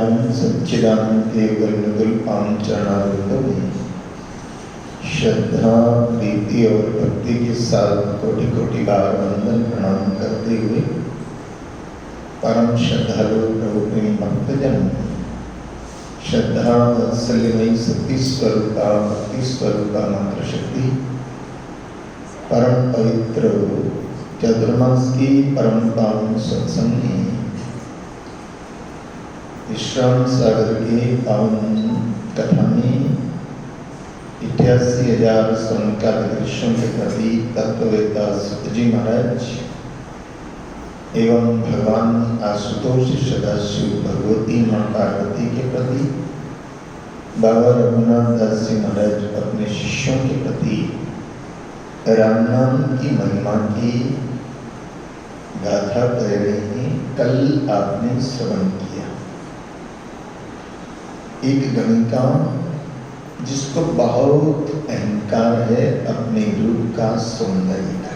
नित्यानंद सच्चिदानंद केवल मृदुल पांचरणारिंदों में श्रद्धा प्रीति और भक्ति के साथ कोटि कोटि बार वंदन प्रणाम करते हुए परम श्रद्धालु प्रभु प्रेमी भक्तजन श्रद्धा वात्सल्यमयी शक्ति स्वरूपा भक्ति स्वरूपा मात्र शक्ति परम पवित्र चतुर्मास की परम पावन सत्संग में विश्राम सागर के पावन कथा में 88,000 स्वर्णकार दृश्यों के प्रति तत्ववेत्ता सुत जी महाराज एवं भगवान आशुतोष सदाशिव भगवती मां पार्वती के प्रति बाबा रघुनाथ दास जी महाराज अपने शिष्यों के प्रति राम नाम की महिमा की गाथा कह रहे हैं। कल आपने श्रवण किया एक गणिका जिसको बहुत अहंकार है अपने रूप का, सौंदर्य का,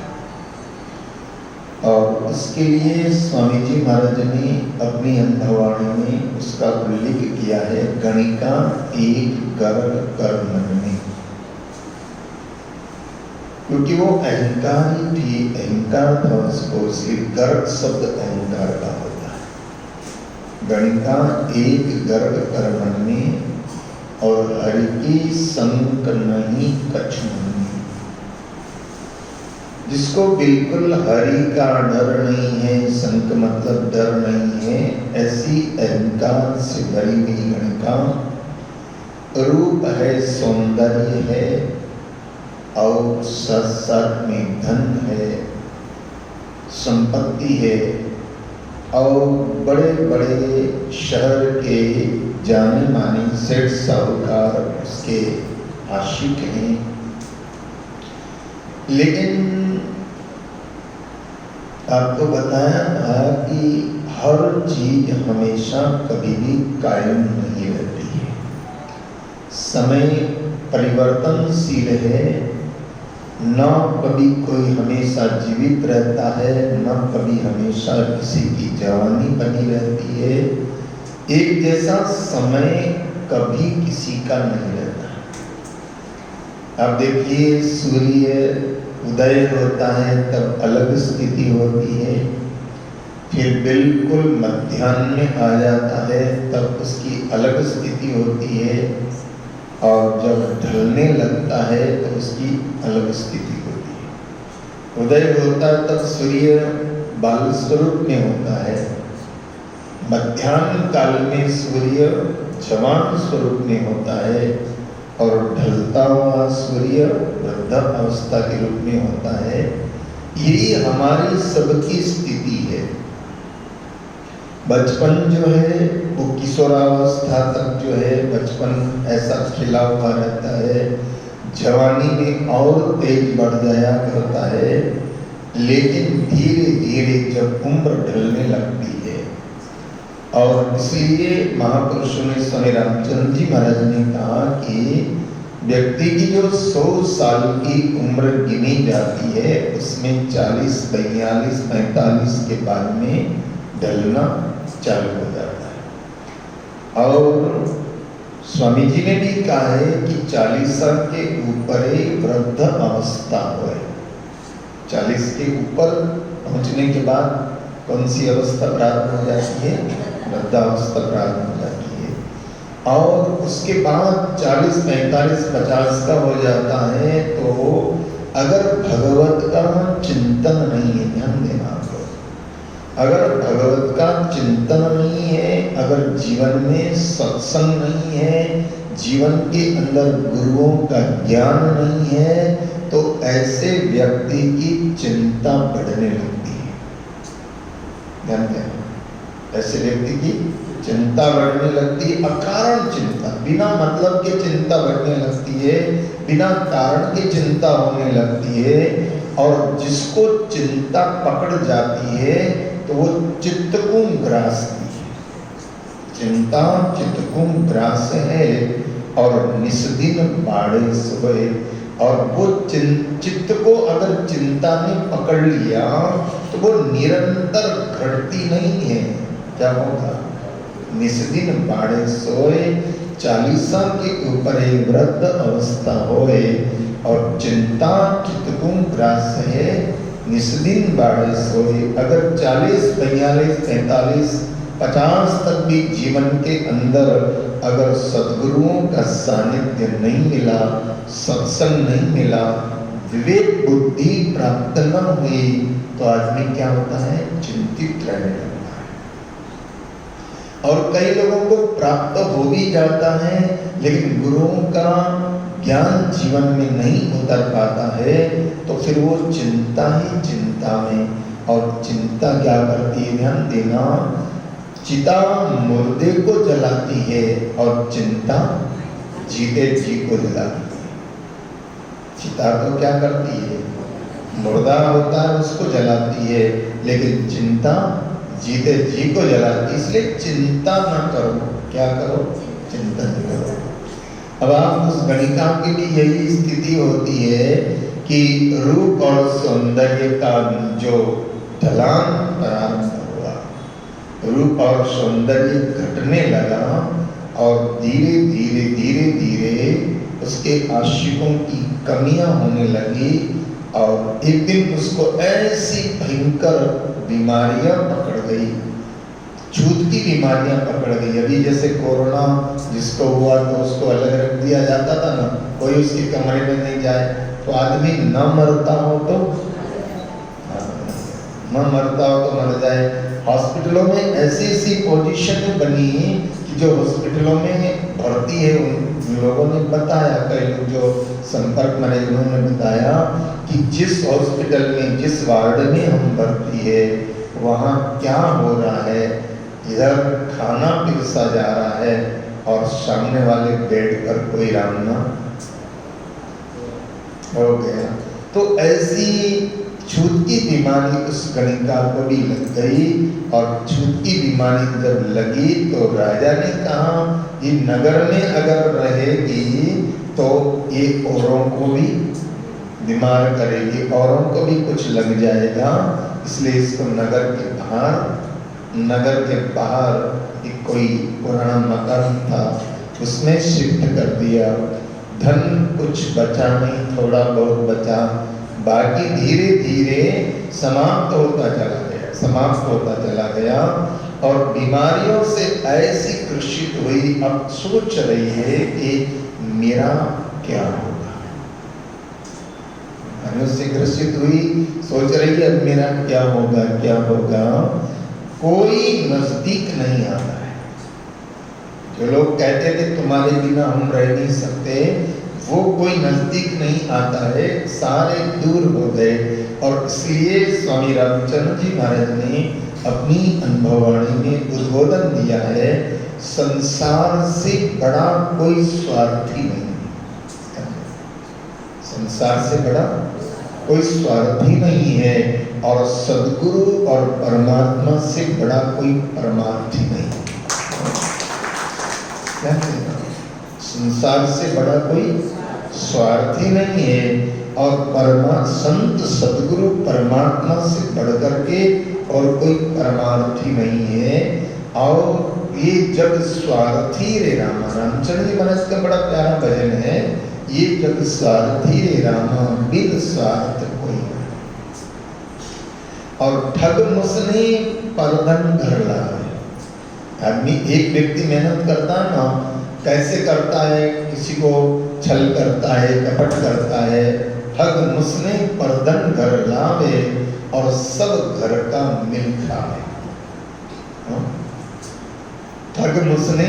और उसके लिए स्वामी जी महाराज ने अपनी अंधवाणी में उसका उल्लेख किया है। गणिका एक गर्ग कर मन में, क्योंकि वो अहंकारी थी, अहंकार था उसको, इसलिए गर्ग शब्द अहंकार का होता है। गणिका एक गर्ग कर मन में और हरि की संक नहीं कछ मन, जिसको बिल्कुल हरि का डर नहीं है, संक मतलब डर नहीं है, ऐसी अहंकार से भरी हुई गणिका रूप है, सौंदर्य है और साथ साथ में धन है, संपत्ति है और बड़े बड़े शहर के जाने माने सेठ साहूकार उसके आशिक हैं। लेकिन आपको बताया था कि हर चीज हमेशा कभी भी कायम नहीं रहती है, समय परिवर्तनशील है। न कभी कोई हमेशा जीवित रहता है, न कभी हमेशा किसी की जवानी बनी रहती है। एक जैसा समय कभी किसी का नहीं रहता। अब देखिए, सूर्य उदय होता है तब अलग स्थिति होती है, फिर बिल्कुल मध्याह्न में आ जाता है तब उसकी अलग स्थिति होती है, और जब ढलने लगता है तो उसकी अलग स्थिति होती है। उदय होता है तब सूर्य बाल स्वरूप में होता है, मध्याह्न काल में सूर्य जवान स्वरूप में होता है, और ढलता हुआ सूर्य वृद्ध अवस्था के रूप में होता है। यही हमारी सबकी स्थिति है। बचपन जो है वो किशोरावस्था तक जो है बचपन ऐसा खिला हुआ रहता है, जवानी में और तेज बढ़ जाया करता है, लेकिन धीरे धीरे जब उम्र ढलने लगती है, और इसलिए महापुरुषों ने स्वामी रामचंद्र जी महाराज ने कहा कि व्यक्ति की जो 100 साल की उम्र गिनी जाती है उसमें 40, 42, 45 के बाद में ढलना चालू हो जाता है। और स्वामी जी ने भी कहा है कि 40 साल के ऊपर ही वृद्ध अवस्था हो। 40 के ऊपर पहुंचने के बाद कौन सी अवस्था प्राप्त हो जाती है? वृद्धावस्था प्राप्त हो जाती है। और उसके बाद 40, 45, 50 का हो जाता है तो अगर भगवत का चिंतन नहीं है, ध्यान देना आपको, अगर भगवत का चिंतन नहीं है, अगर जीवन में सत्संग नहीं है, जीवन के अंदर गुरुओं का ज्ञान नहीं है, तो ऐसे व्यक्ति की चिंता बढ़ने लगती है। ध्यान देना, ऐसे व्यक्ति की चिंता बढ़ने लगती है, अकारण चिंता, बिना मतलब के चिंता बढ़ने लगती है, बिना कारण की चिंता होने लगती है। और जिसको चिंता पकड़ जाती है तो वो चित्त को ग्रासती है। चिंता चित्त को ग्रास है और निस्दिन बाड़े सोए। और वो चित्त को अगर चिंता ने पकड़ लिया तो वो निरंतर घटती नहीं है। क्या होगा? निस्दिन बाड़े सोए, 40 के ऊपर एक वृद्ध अवस्था होए, और चिंता चितकुं ग्रास है, निस्दिन बाड़े सोए। अगर 40, 42, 43, 50 तक भी जीवन के अंदर अगर सद्गुरुओं का सानिध्य नहीं मिला, सत्संग नहीं मिला, विवेक बुद्धि प्राप्त न हुई, तो आदमी क्या होता है? चिंतित रहने लगता है। और कई लोगों को प्राप्त हो भी जाता है, लेकिन गुरुओं का ज्ञान जीवन में नहीं उतर पाता है, तो फिर वो चिंता ही चिंता में। और चिंता क्या करती है? ध्यान देना, चिता मुर्दे को जलाती है और चिंता जीते जी को जलाती है। चिता तो क्या करती है? मुर्दा होता है उसको जलाती है, लेकिन चिंता जीते जी को जलाती है। इसलिए चिंता ना करो। क्या करो? चिंता न करो। अब आप उस गणिका की भी यही स्थिति होती है कि रूप और सौंदर्य का जो ढलान प्रारंभ हुआ, रूप और सौंदर्य घटने लगा, और धीरे धीरे धीरे धीरे उसके आशिकों की कमियां होने लगी, और एक दिन उसको ऐसी भयंकर बीमारियां पकड़ गई, छूत की बीमारियां पकड़ गई। अभी जैसे कोरोना जिसको हुआ तो उसको अलग रख दिया जाता था ना, कोई उसके कमरे में नहीं जाए, तो आदमी न मरता हो तो न मरता हो तो मर जाए। हॉस्पिटलों में ऐसी ऐसी पोजीशन बनी कि जो हॉस्पिटलों में भर्ती है, उन लोगों ने बताया, कई लोग जो संपर्क में रहे उन्होंने बताया कि जिस हॉस्पिटल में, जिस वार्ड में हम भर्ती है, वहाँ क्या हो रहा है, इधर खाना पिरसा जा रहा है और सामने वाले बेड पर कोई रामना हो गया। तो ऐसी छूत की बीमारी उस गणिका को भी लग गई, और छूत की बीमारी जब लगी तो राजा ने कहा कि नगर में अगर रहेगी तो ये औरों को भी बीमार करेगी, औरों को भी कुछ लग जाएगा, इसलिए इसको नगर के बाहर एक कोई पुराना मकान था, उसमें शिफ्ट कर दिया। धन कुछ बचा नहीं, थोड़ा बहुत बचा, बाकी धीरे धीरे समाप्त होता चला गया, और बीमारियों से ऐसी ग्रसित हुई, अब सोच रही है कि मेरा क्या होगा। उससे ग्रसित हुई, सोच रही है अब मेरा क्या होगा। कोई नजदीक नहीं आता है। जो लोग कहते थे तुम्हारे बिना हम रह नहीं सकते, वो कोई नजदीक नहीं आता है, सारे दूर हो गए। और इसलिए स्वामी रामचंद्र जी महाराज ने अपनी अनुभववाणी में उद्बोधन दिया है, संसार से बड़ा कोई स्वार्थी नहीं, संसार से बड़ा कोई स्वार्थी नहीं है, और सद्गुरु और परमात्मा से बड़ा कोई परमार्थी नहीं। संसार से बड़ा कोई स्वार्थी नहीं है, और संत सद्गुरु परमात्मा से बढ़कर के और कोई परमार्थी नहीं है। और ये जग स्वार्थी रे रामा, रामचंद्र जी महाराज का बड़ा प्यारा भजन है, ये जग स्वार्थी रे रामा, बिन स्वार्थ कोई। और ठग मुसने परधन घर लाए। आदमी, एक व्यक्ति मेहनत करता है ना, कैसे करता है, किसी को छल करता है, कपट करता है, ठग मुसने परधन घर लावे, और सब घर का मिल खावे। ठग मुसने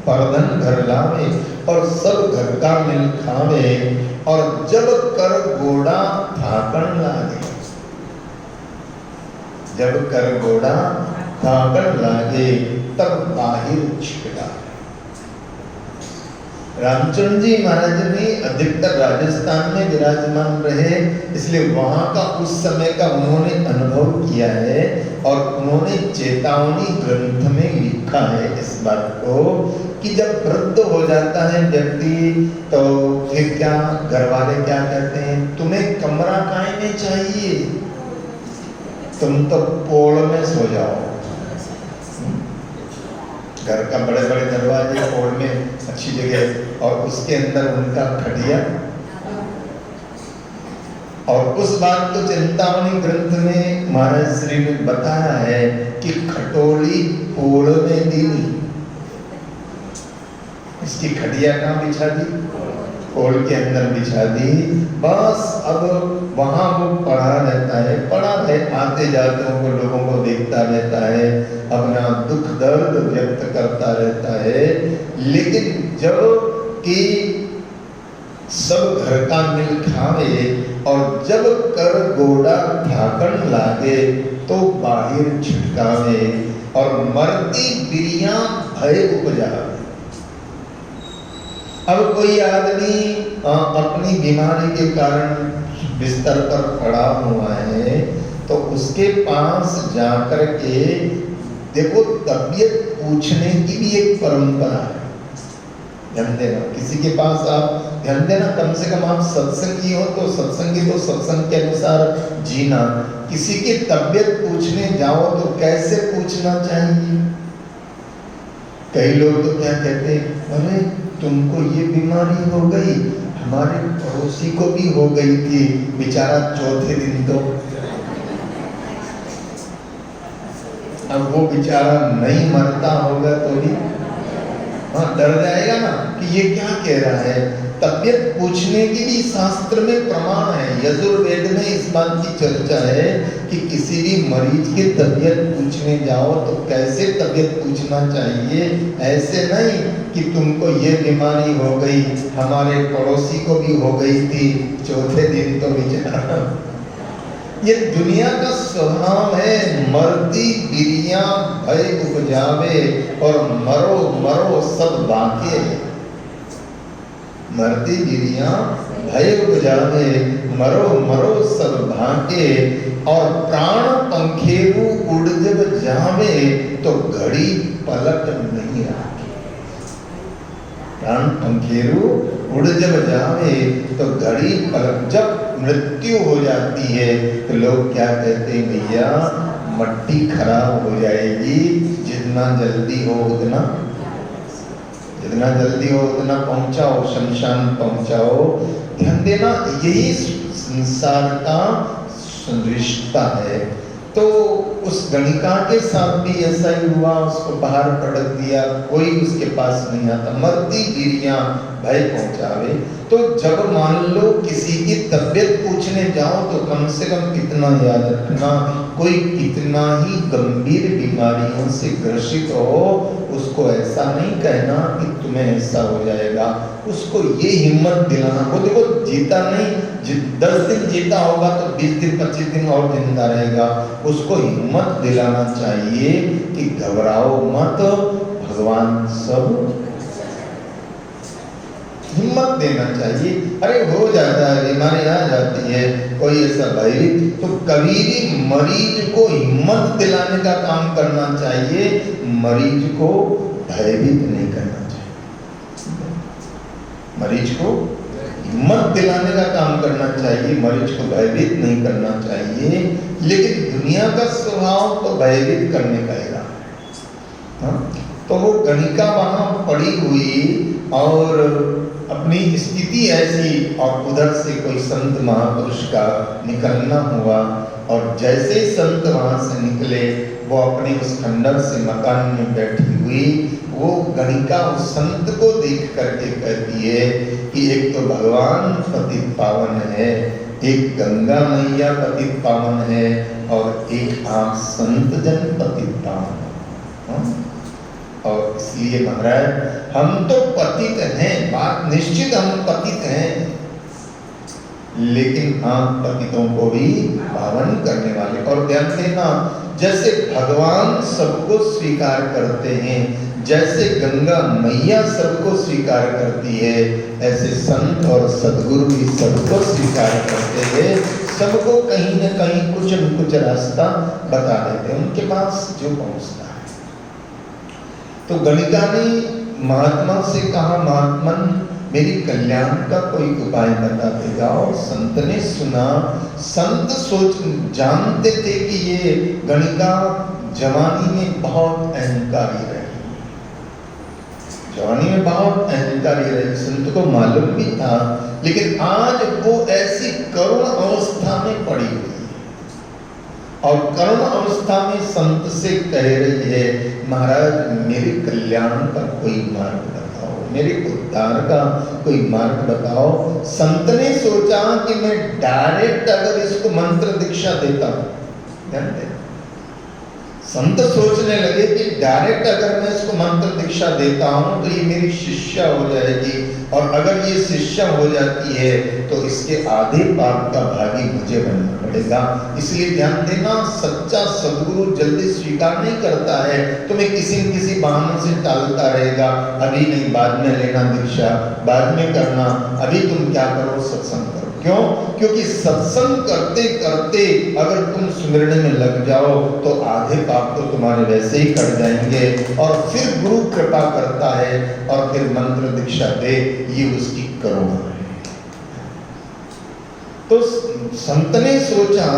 परधन घर लावे, और सब घर का मिल खावे, और जब कर गोड़ा थाकन लागे, जब कर गोड़ा थाकन लागे, तब बाहिर छिपटा। रामचंद्र जी महाराज ने अधिकतर राजस्थान में विराजमान रहे, इसलिए वहां का उस समय का उन्होंने अनुभव किया है, और उन्होंने चेतावनी ग्रंथ में लिखा है इस बात को कि जब वृद्ध हो जाता है व्यक्ति, तो फिर क्या, घर वाले क्या कहते हैं, तुम्हें कमरा काहे में चाहिए, तुम तो पोल में सो जाओ। घर का बड़े बड़े दरवाजे कोड में अच्छी जगह, और उसके अंदर उनका खटिया। और उस बात को चिंतामणि ग्रंथ में महाराज श्री ने बताया है कि खटोली पोड़ में दीनी, इसकी खटिया कहाँ बिछा दी? पोड़ के अंदर बिछा दी। बस अब वहां वो पड़ा रहता है, पड़ा रहे, आते जाते को लोगों को देखता रहता है, अपना दुख दर्द व्यक्त करता रहता है। लेकिन जब कि सब घर का मिल खावे और जब कर गोड़ा ढाकन लागे तो बाहिर छिटकावे और मरती बिरिया भय उपजावे। अब कोई आदमी अपनी बीमारी के कारण बिस्तर पर पड़ा हुआ है तो उसके पास जाकर के देखो, तबीयत पूछने की भी एक परंपरा है। ध्यान देना, किसी के पास आप ध्यान देना, कम से कम आप सत्संगी हो तो सत्संगी तो सत्संग के अनुसार जीना। किसी की तबीयत पूछने जाओ तो कैसे पूछना चाहिए? कई लोग तो क्या कहते हैं, अरे तुमको ये बीमारी हो गई, हमारे पड़ोसी को भी हो गई थी, बेचारा चौथे दिन तो। अब वो बेचारा नहीं मरता होगा तो भी डर जाएगा ना कि ये क्या कह रहा है। तबीयत पूछने की भी शास्त्र में प्रमाण है। यजुर्वेद में इस बात की चर्चा है कि किसी भी मरीज की तबीयत पूछने जाओ तो कैसे तबीयत पूछना चाहिए। ऐसे नहीं कि तुमको ये बीमारी हो गई, हमारे पड़ोसी को भी हो गई थी, चौथे दिन तो बेचारा। ये दुनिया का स्वभाव है, मरती बिरिया भय उपजावे और मरो मरो सब बाके। मरती बिरिया भय उपजावे, मरो मरो सब भाके और प्राण पंखेरु उड़ जब जावे तो घड़ी पलट नहीं आके। प्राण पंखेरु उड़ जब जावे तो घड़ी पलट, जब मृत्यु हो जाती है तो लोग क्या कहते हैं, भैया मट्टी खराब हो जाएगी, जितना जल्दी हो उतना पहुंचाओ, शमशान पहुंचाओ। ध्यान देना, यही संसार का रिश्ता है। तो उस गणिका के साथ भी ऐसा ही हुआ, उसको बाहर पटक दिया, कोई उसके पास नहीं आता, मरती बिरिया भय पहुंचावे। तो जब मान लो किसी की तबीयत पूछने जाओ तो कम से कम कितना याद रखना, कोई कितना ही गंभीर बीमारियों से ग्रसित हो, उसको ऐसा नहीं कहना कि तुम्हें ऐसा हो जाएगा। उसको ये हिम्मत दिलाना, वो देखो जीता नहीं, 10 दिन जीता होगा तो 20 दिन 25 दिन और जिंदा रहेगा। उसको हिम्मत दिलाना चाहिए कि घबराओ मत, भगवान सब, हिम्मत देना चाहिए। अरे हो जाता है, बीमारी आ जाती है, कोई ऐसा भयभीत, तो कभी भी मरीज को हिम्मत दिलाने का काम करना चाहिए, मरीज को भयभीत नहीं करना चाहिए। मरीज को हिम्मत दिलाने का काम करना चाहिए, मरीज को भयभीत नहीं करना चाहिए। लेकिन दुनिया का स्वभाव तो भयभीत करने का ही रहा। तो वो गणिका वहां पड़ी हुई और अपनी स्थिति ऐसी, और उधर से कोई संत महापुरुष का निकलना हुआ, और जैसे ही संत वहां से निकले, वो अपने उस खंडर से मकान में बैठी हुई, वो गणिका उस संत को देख करके कहती है कि एक तो भगवान पतित पावन है, एक गंगा मैया पतित पावन है, और एक आप संत जन पतित पावन। और इसलिए महाराज हम तो पतित हैं, बात निश्चित, हम पतित हैं, लेकिन आप पतितों को भी पावन करने वाले। और ध्यान देना, जैसे भगवान सबको स्वीकार करते हैं, जैसे गंगा मैया सबको स्वीकार करती है, ऐसे संत और सद्गुरु भी सबको स्वीकार करते हैं। सबको कहीं न कहीं कुछ न कुछ रास्ता बता देते हैं, उनके पास जो पहुंचता है। तो गणिका ने महात्मा से कहा, महात्मन मेरी कल्याण का कोई उपाय बता देगा। और संत ने सुना। संत जानते थे कि ये गणिका जवानी में बहुत अहंकारी रही, जवानी में बहुत अहंकारी रही, संत को मालूम भी था, लेकिन आज वो ऐसी करुण अवस्था में पड़ी हुई है और करुण अवस्था में संत से कह रही है, महाराज मेरे कल्याण का कोई मार्ग बताओ, मेरे उद्धार का कोई मार्ग बताओ। संत ने सोचा कि मैं डायरेक्ट अगर इसको मंत्र दीक्षा देता हूं, जानते हैं संत सोचने लगे कि डायरेक्ट अगर मैं इसको मंत्र दीक्षा देता हूं तो ये मेरी शिष्या हो जाएगी, और अगर ये शिष्या हो जाती है तो इसके आधे पाप का भागी मुझे बनना पड़ेगा। इसलिए ध्यान देना, सच्चा सद्गुरु जल्दी स्वीकार नहीं करता है, तुम्हें किसी न किसी बहाने से टालता रहेगा। अभी नहीं, बाद में लेना दीक्षा, बाद में करना, अभी तुम क्या करो, सत्संग करो। क्यों? क्योंकि सत्संग करते करते अगर तुम सुमिरन में लग जाओ तो आधे पाप तो तुम्हारे वैसे ही कट जाएंगे, और फिर गुरु कृपा करता है और फिर मंत्र दीक्षा दे, ये उसकी करुणा है। तो संत ने सोचा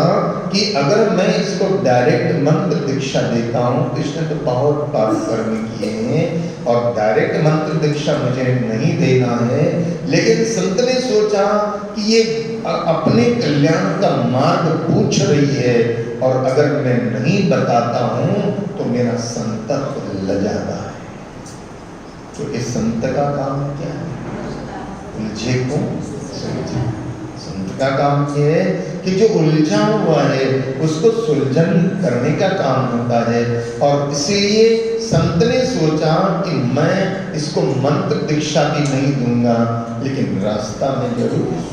कि अगर मैं इसको डायरेक्ट मंत्र दीक्षा देता हूं, कृष्ण तो बहुत पाप कर्म किए हैं और डायरेक्ट मंत्र दीक्षा मुझे नहीं देना है, लेकिन संत ने सोचा कि ये अपने कल्याण का मार्ग पूछ रही है, और अगर मैं नहीं बताता हूं तो मेरा संतत्व लजाता है। तो इस संत का काम क्या है? उलझे को सुलझे। संत का काम ये है कि जो उलझा हुआ है उसको सुलझन करने का काम होता है, और इसीलिए संत ने सोचा कि मैं इसको मंत्र दीक्षा भी नहीं दूंगा, लेकिन रास्ता में जरूर।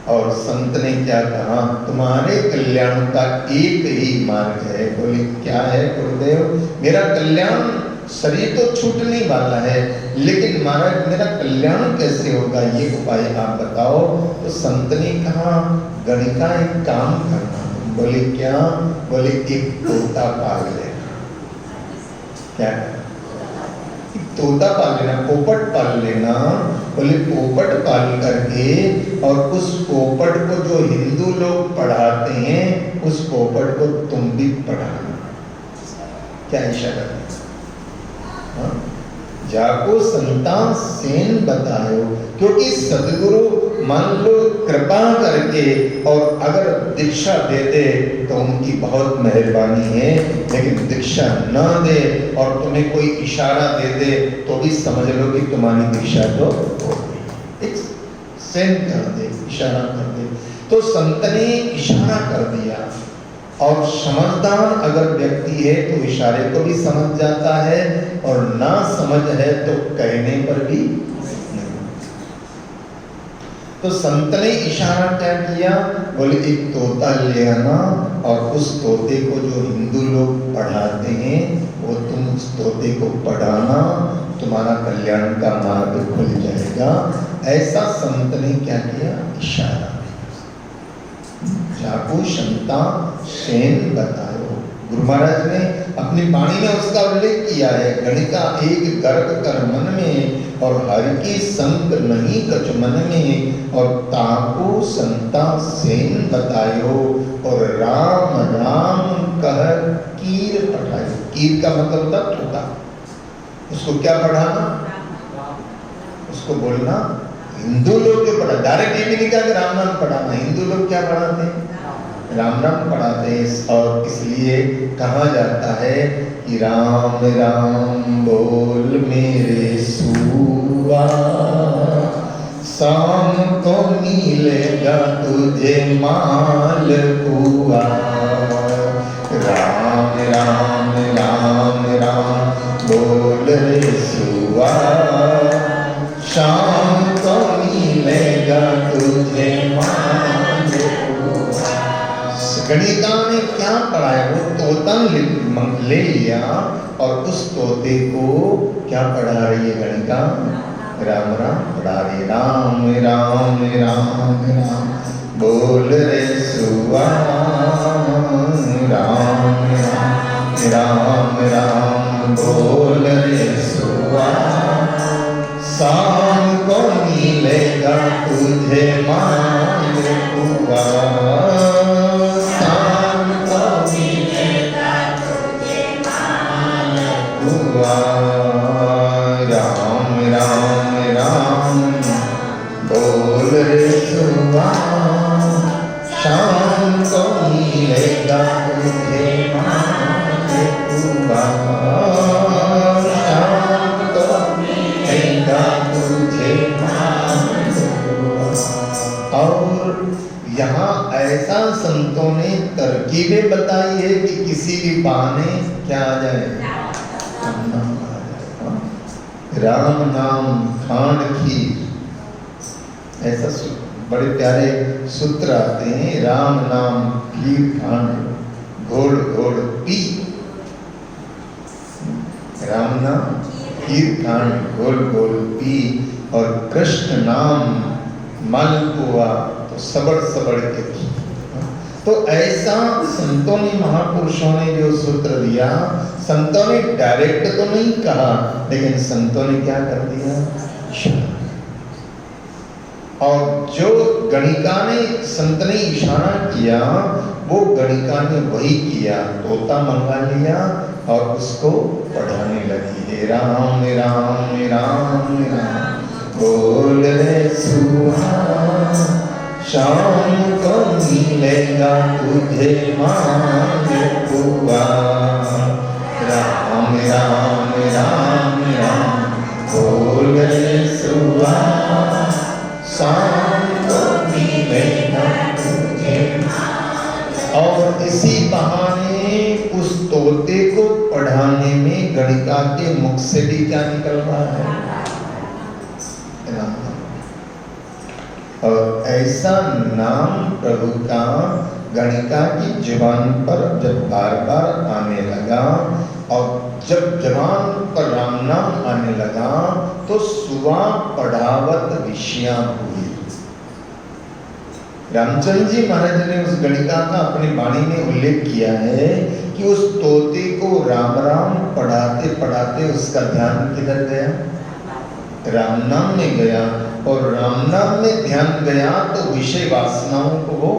और संत ने क्या कहा, तुम्हारे कल्याण का एक ही मार्ग है। बोले क्या है गुरुदेव? मेरा कल्याण, शरीर तो छूटने वाला है, लेकिन महाराज मेरा कल्याण कैसे होगा, ये उपाय आप बताओ। तो संत ने कहा, गणिका एक काम करना। बोले क्या? बोले एक तोता पाल लेना। क्या? तोता पाल लेना, पोपट पाल लेना। बोले पोपट पाल करके, और उस पोपट को जो हिंदू लोग पढ़ाते हैं, उस पोपट को तुम भी पढ़ाना। क्या इशारा है? जाको संतान सेन बतायो, क्योंकि सदगुरु मान लो कृपा करके और अगर दीक्षा दे दे तो उनकी बहुत मेहरबानी है, लेकिन दीक्षा न दे और तुम्हें कोई इशारा दे दे तो भी समझ लो कि तुम्हारी दीक्षा तो हो गई। एक सेन कर दे, इशारा कर दे। तो संत ने इशारा कर दिया, और समझदार अगर व्यक्ति है तो इशारे को भी समझ जाता है, और ना समझ है तो कहने पर भी नहीं। तो संत ने इशारा क्या किया? बोले एक तोता ले आना, और उस तोते को जो हिंदू लोग पढ़ाते हैं वो तुम उस तोते को पढ़ाना, तुम्हारा कल्याण का मार्ग खुल जाएगा। ऐसा संत ने क्या किया? इशारा। जाको क्षमता सेन बतायो। गुरु महाराज ने अपनी वाणी में उसका उल्लेख किया है, गणिका एक गर्भ कर मन में, और हर की संग नहीं कछ मन में, और ताको संता सेन बतायो, और राम राम कह कीर पढ़ायो। कीर का मतलब होता तोता। उसको क्या पढ़ाना? उसको बोलना। हिंदू लोग जो पढ़ा, डायरेक्ट ये भी नहीं कहा कि राम नाम पढ़ाना। हिंदू लोग क्या पढ़ाते हैं? राम नाम पढ़ाते हैं, और इसलिए कहा जाता है कि राम राम बोल मेरे सुआ, शाम को मिलेगा तुझे माल हुआ। राम राम राम राम बोल रे सुआ, शाम को मिलेगा तुझे माल हुआ। गणिका ने क्या पढ़ाया? वो तोता ले लिया, और उस तोते को क्या पढ़ा रही है गणिका? राम राम पढ़ा रही। राम राम राम राम बोल रे सुआ, राम राम राम राम बोल रे सुआ, शाम को मिलेगा तुझे माल हुआ। शाम को मिलेगा तुझे माल हुआ। ये बताइए कि किसी भी बहाने क्या आ जाए, राम नाम आ जाए। राम नाम खांड खीर, ऐसा बड़े प्यारे सूत्र आते हैं। राम नाम खीर खांड घोड़ घोड़ पी, राम नाम खीर खांड घोड़ घोड़ पी, और कृष्ण नाम मालपुआ तो सबड़ सबड़ के पी। तो ऐसा संतों ने, महापुरुषों ने जो सूत्र दिया, संतों ने डायरेक्ट तो नहीं कहा, लेकिन संतों ने क्या कर दिया, और जो गणिका ने, संत ने इशारा किया, वो गणिका ने वही किया, तोता मंगा लिया और उसको पढ़ाने लगी। हे राम राम राम राम बोल रे सुहाना, शाम को मिलेगा तुझे मालपुआ। राम राम राम राम बोल रे सुहाना, शाम को मिलेगा तुझे। और इसी बहाने उस तोते को पढ़ाने में गणिका के मुख से भी क्या निकल रहा है, और ऐसा नाम प्रभु का गणिका की जुबान पर जब बार बार आने लगा, और जब जबान पर राम नाम आने लगा, तो सुवा पढ़ावत विषया हुई। रामचंद्र जी महाराज ने उस गणिका का अपनी वाणी में उल्लेख किया है कि उस तोते को राम राम पढ़ाते पढ़ाते उसका ध्यान किधर गया, राम नाम में गया, और राम नाम में ध्यान गया तो विषय वासनाओं को वो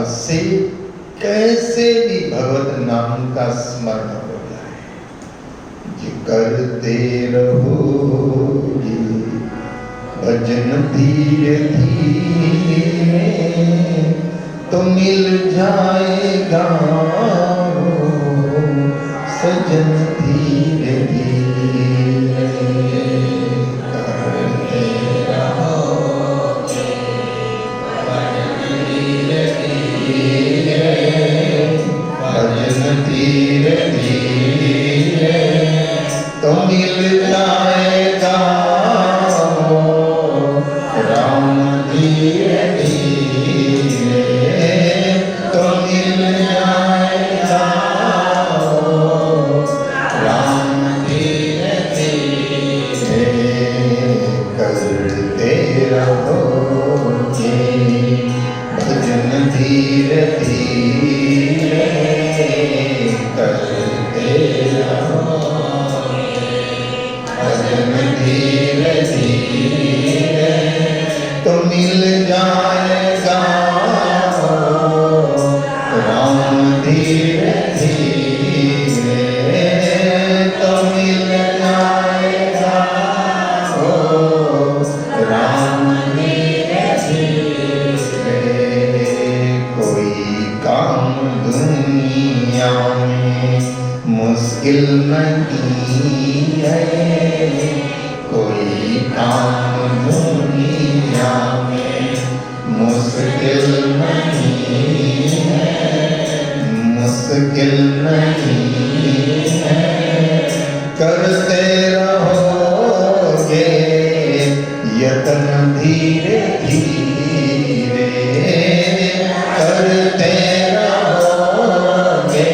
से कैसे भी भगवत नाम का स्मरण हो जाए। जो करते रहोगे भजन धीरे धीरे, तो मिल जाएगा सजन धीरे धीरे। करते रहोगे भजन धीरे धीरे, भजन धीरे धीरे, तो मिल जाएगा राम धीरे धीरे, तो मिल जाएगा राम धीरे धीरे। करते रहोगे भजन धीरे धीरे, करते रहोगे भजन धीरे धीरे, तो मिल जाएगा राम धीरे धीरे, तो मिल जाएगा राम धीरे धीरे। कोई काम दुनिया में मुश्किल नहीं है, कोई काम दुनिया में मुश्किल नहीं है, मुश्किल नहीं है। करते रहोगे यत्न धीरे धीरे, करते रहोगे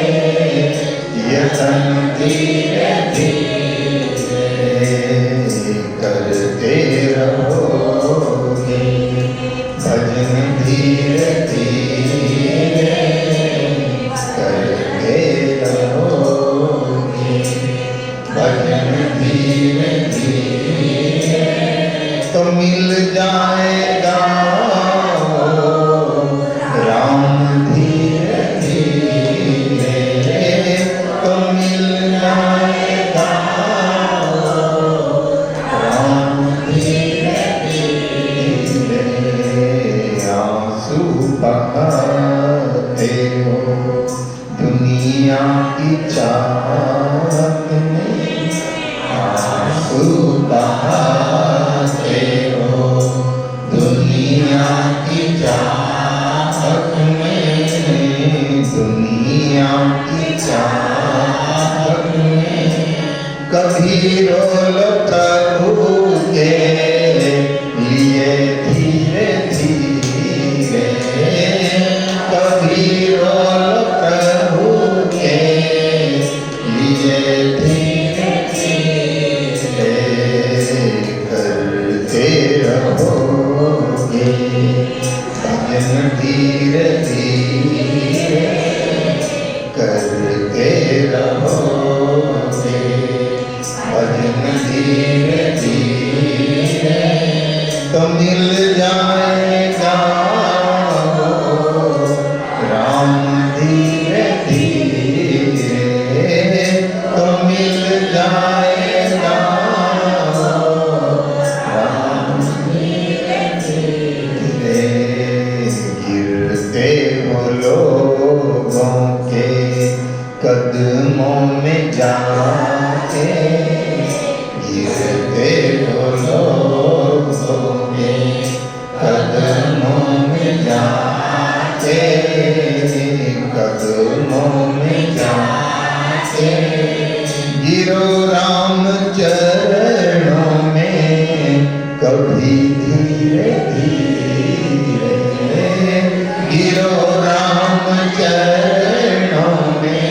यत्न धीरे धीरे, करते रहोगे भजन धीरे धीरे, करते रहोगे भजन धीरे धीरे, तो मिल जाएगा राम धीरे धीरे, तो मिल जाएगा राम धीरे धीरे। आंसू बहाते हो दुनिया की चाहत में, आंसू बहाते हो दुनिया की चाहत कभी रोलो प्रभु के लिए धीरे धीरे, कभी रोलो प्रभु के लिए धीरे धीरे, करते रहोगे भजन धीरे धीरे, करते रहोगे भजन धीरे धीरे, तो मिल जाएगा राम धीरे धीरे, तो मिल जाएगा राम धीरे धीरे। गिरते हो लोगों के कदमों में जाके, गिरते हो लोगों के कदमों में जाके, कदमों में जाके, गिरो राम चरणों में कभी धीरे धीरे, गिरो राम चरणों में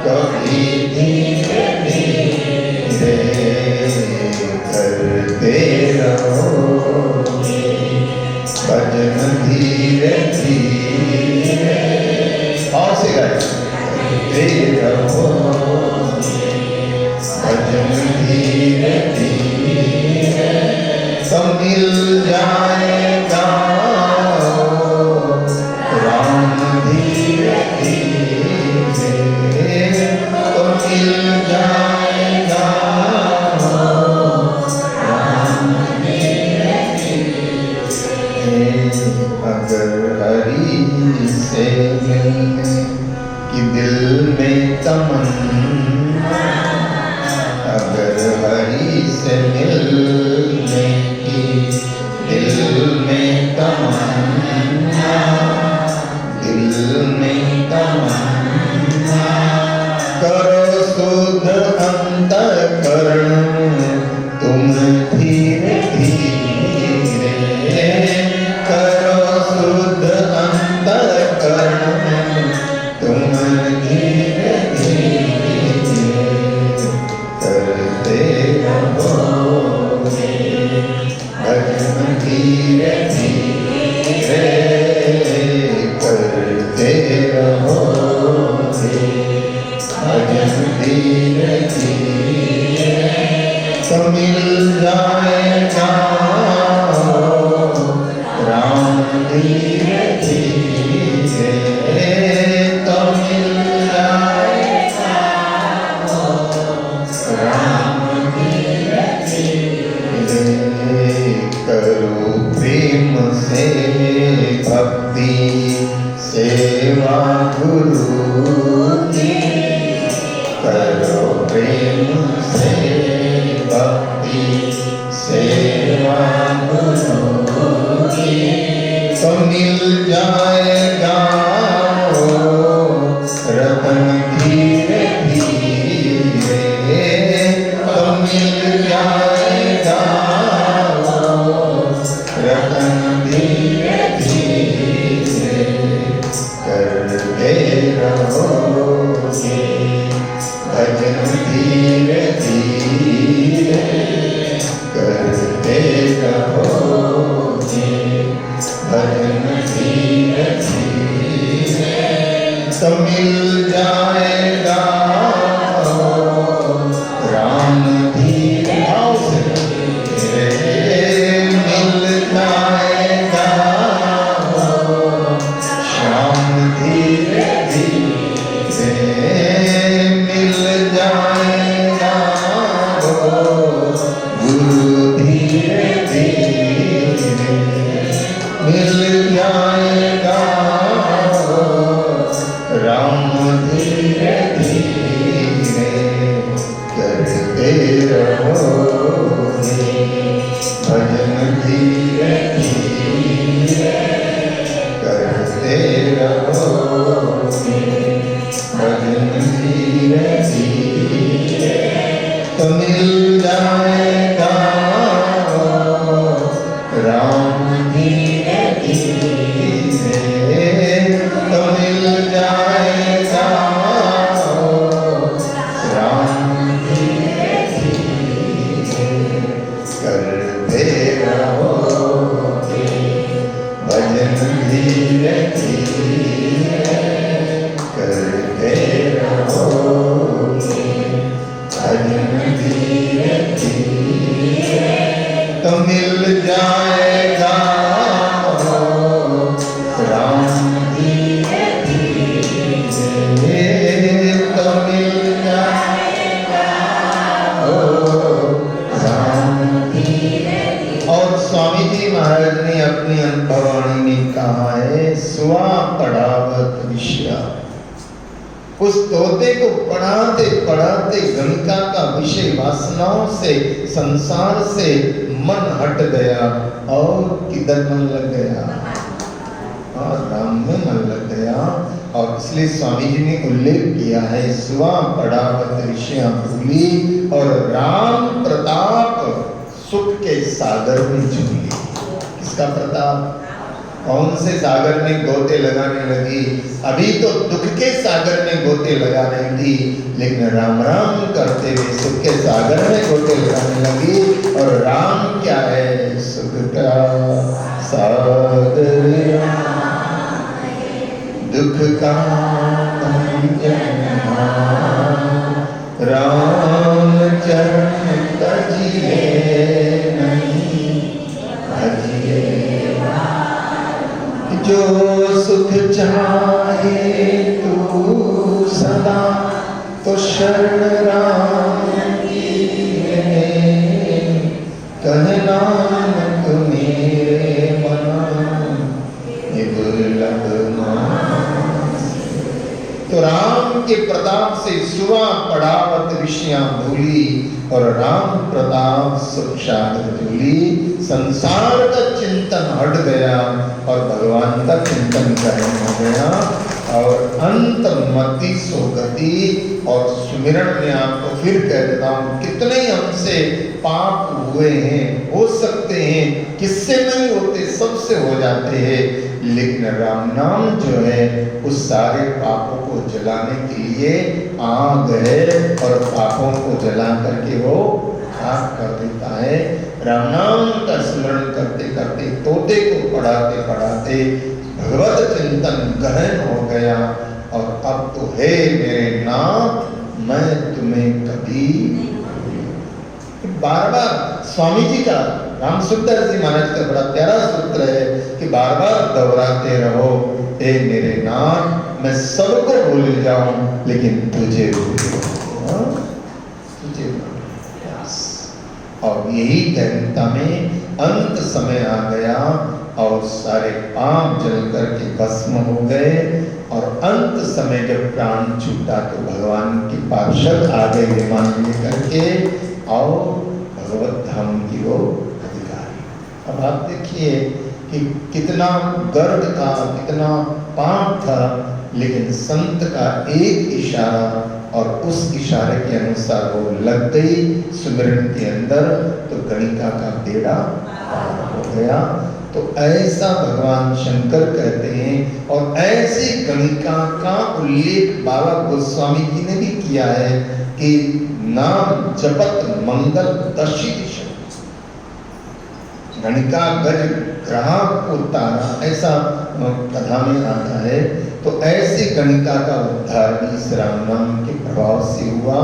कभी धीरे धीरे, करते रहोगे भजन धीरे धीरे। और से करते रहोगे भजन धीरे धीरे, तो मिल जाएगा राम धीरे धीरे, तो मिल जाएगा राम धीरे धीरे। अगर हरि से मिलने की दिल में तमन्ना, अगर हरि से मिलने की दिल में तमन्ना, दिल में तमन्ना, करो शुद्ध अंतःकरण तुम धीरे धीरे, करो शुद्ध अंतःकरण तुम धीरे धीरे, करते रहोगे भजन धीरे धीरे, करते रहोगे भजन धीरे धीरे, तो मिल जाएगा राम धीरे धीरे, तो मिल जाएगा राम धीरे धीरे। करो प्रेम से भक्ति सेवा गुरु की, करो प्रेम से भक्ति सेवा गुरु की, तो मिल जाएगा रतन धीरे धीरे, तो मिल जाएगा रतन धीरे धीरे, करते रहोगे भजन धीरे धीरे, करते रहोगे भजन धीरे धीरे, तो मिल जाएगा राम धीरे धीरे, मिल जाएगा श्याम धीरे धीरे, मिल जाएगा सजन धीरे धीरे तो मिल जाएगा राम धीरे धीरे तो मिल जाएगा राम धीरे धीरे। और स्वामी जी महाराज ने अपनी अनुभवाणी में कहा है, स्वा पढ़ावत विषया। उस तोते को पढ़ाते पढ़ाते गणिका का विषय वासनाओं से, संसार से मन हट गया और किधर मन लग गया? और राम में मन लग गया। और इसलिए स्वामी जी ने उल्लेख किया है, स्वा पढ़ावत विषया भूली और राम प्रताप सुख के सागर में झूली। किसका प्रताप? कौन से सागर में गोते लगाने लगी? अभी तो दुख के सागर में गोते लगा रही थी, लेकिन राम राम करते हुए सुख के सागर में गोते लगाने लगी। और राम क्या है? सुख का सागर, दुख का राम चरण तजिए नहीं भजिए। जो सुख चाहे तू सदा तो शरण राम की है। कहना तू मेरे मन दुर्लभ। तो राम के प्रताप से सुवा पढ़ावत ऋषियां भूली और राम प्रताप सुख सागर झूली। संसार का चिंतन हट गया और भगवान का चिंतन करने हो गया। और अंत मति सोगति। और सुमिरन में आपको फिर कह देता हूं, कितने हमसे पाप हुए हैं, हो सकते हैं, किससे नहीं होते, सबसे हो जाते हैं, लेकिन राम नाम जो है उस सारे पापों को जलाने के लिए आ गए और पापों को जला करके वो खाक कर देता है। राम नाम का स्मरण करते करते, तोते को पढ़ाते पढ़ाते भगवत चिंतन गहन हो गया। और अब तो है मेरे नाथ, मैं तुम्हें कभी बार बार स्वामी जी का, राम सुंदर जी महाराज का बड़ा प्यारा सूत्र है कि बार बार दोहराते रहो, ए मेरे नाथ, मैं सबको भूल जाऊं लेकिन तुझे भूल, तुझे और यही गहनता में अंत समय आ गया और सारे पाप जल करके भस्म हो गए। और अंत समय जब प्राण छूटा तो भगवान के पार्षद आ गए विमान लेकर के और भगवत धाम की वो अधिकारी। अब आप देखिए कि कितना गर्व था, कितना पाप था, लेकिन संत का एक इशारा और उस इशारे के अनुसार वो लग गई सुमिरन के अंदर, तो गणिका का बेड़ा हो गया। तो ऐसा भगवान शंकर कहते हैं। और ऐसी गणिका का उल्लेख बाबा गोस्वामी जी ने भी किया है कि नाम जपत मंगल दशी दिशा, गणिका गज ग्राहक उतारा, ऐसा कथा में आता है। तो ऐसी गणिका का उद्धार भी इस राम नाम के प्रभाव से हुआ।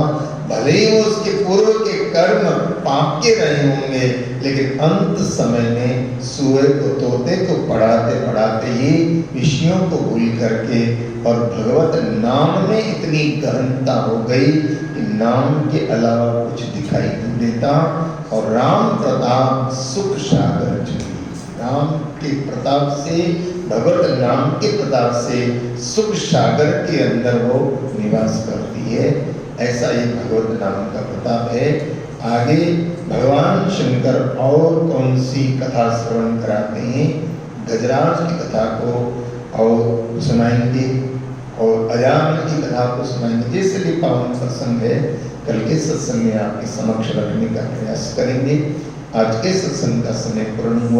भले ही वो उसके पूर्व के कर्म पाप के रहे होंगे, लेकिन अंत समय में सूए को, तोते को पढ़ाते पढ़ाते ही विषयों को भूल करके और भगवत नाम में इतनी गहनता हो गई कि नाम के अलावा कुछ दिखाई नहीं देता। और राम प्रताप सुख सागर झूली। राम के प्रताप से, भगवत नाम के प्रताप से सुख सागर के अंदर वो निवास करती है। ऐसा ही भगवत नाम का प्रताप है। आगे भगवान शंकर और कौन सी कथा श्रवण कराते हैं, गजराज की कथा को और सुनाएंगे और अजामिल की कथा को सुनाएंगे। जैसे भी पावन सत्संग है, कल के सत्संग में आपके समक्ष रखने का प्रयास करेंगे। आज के सत्संग का समय पूर्ण हुआ।